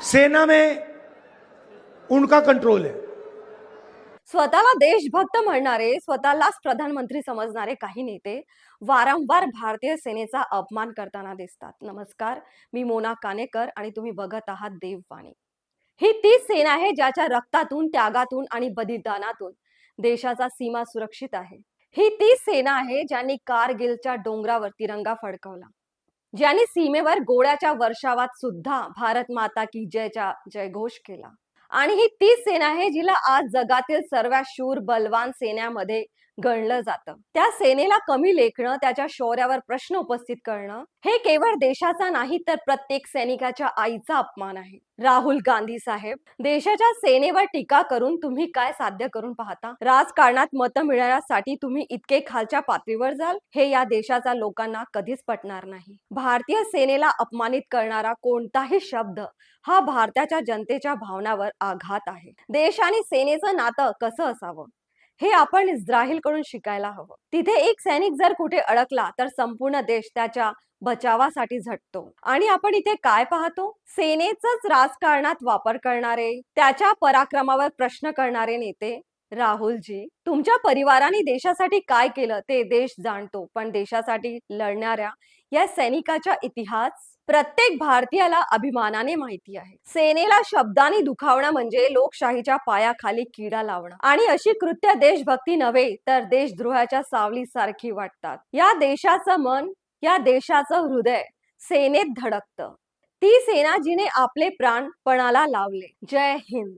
सेना में उनका कंट्रोल है। स्वतःला देशभक्त म्हणणारे, स्वतःलाच प्रधानमंत्री समजणारे काही नेते वारंवार भारतीय सेनेचा अपमान करताना दिसतात. नमस्कार, मी मोना कानेकर आणि तुम्ही बघत आहात देववाणी. ही तीच सेना आहे ज्याच्या रक्तातून, त्यागातून आणि बलिदानातून देशाचा सीमा सुरक्षित आहे. ही तीच सेना आहे ज्यांनी कारगिलच्या डोंगरावर तिरंगा फडकवला, ज्यांनी सीमेवर गोळ्याच्या वर्षावात सुद्धा भारत माता की जयचा जयघोष केला. आणि ही तीच सेना आहे जिला आज जगातील सर्वात शूर बलवान सेनेमध्ये गणलं जातं. त्या सेनेला कमी लेखणं, त्याच्या शौर्यावर प्रश्न उपस्थित करणं हे केवळ देशाचा नाही तर प्रत्येक सैनिकाच्या आईचा अपमान आहे. राहुल गांधी साहेब, देशाच्या सेनेवर टीका करून तुम्ही काय साध्य करून पाहता? राजकारणात मतं मिळवण्यासाठी तुम्ही इतके खालच्या पातळीवर जाल, हे या देशाच्या लोकांना कधीच पटणार नाही. भारतीय सेनेला अपमानित करणारा कोणताही शब्द हा भारताच्या जनतेच्या भावनावर आघात आहे. देश आणि सेनेचं नातं कसं असावं हे आपण इस्रायलकडून शिकायला हवं. तिथे एक सैनिक जर कुठे अडकला तर संपूर्ण देश त्याच्या बचावासाठी झटतो. आणि आपण इथे काय पाहतो? सेनेचंच राजकारणात वापर करणारे, त्याच्या पराक्रमावर प्रश्न करणारे नेते. राहुलजी, तुमच्या परिवाराने देशासाठी काय केलं ते देश जाणतो, पण देशासाठी लढणाऱ्या या सैनिकाचा इतिहास प्रत्येक भारतीयाला अभिमानाने माहिती आहे. सेनेला शब्दांनी दुखावणं म्हणजे लोकशाहीच्या पायाखाली किडा लावणं, आणि अशी कृत्य देशभक्ती नव्हे तर देशद्रोहाच्या सावलीसारखी वाटतात. या देशाचं मन, या देशाचं हृदय सेनेत धडकतं. ती सेना जिने आपले प्राण पणाला लावले. जय हिंद.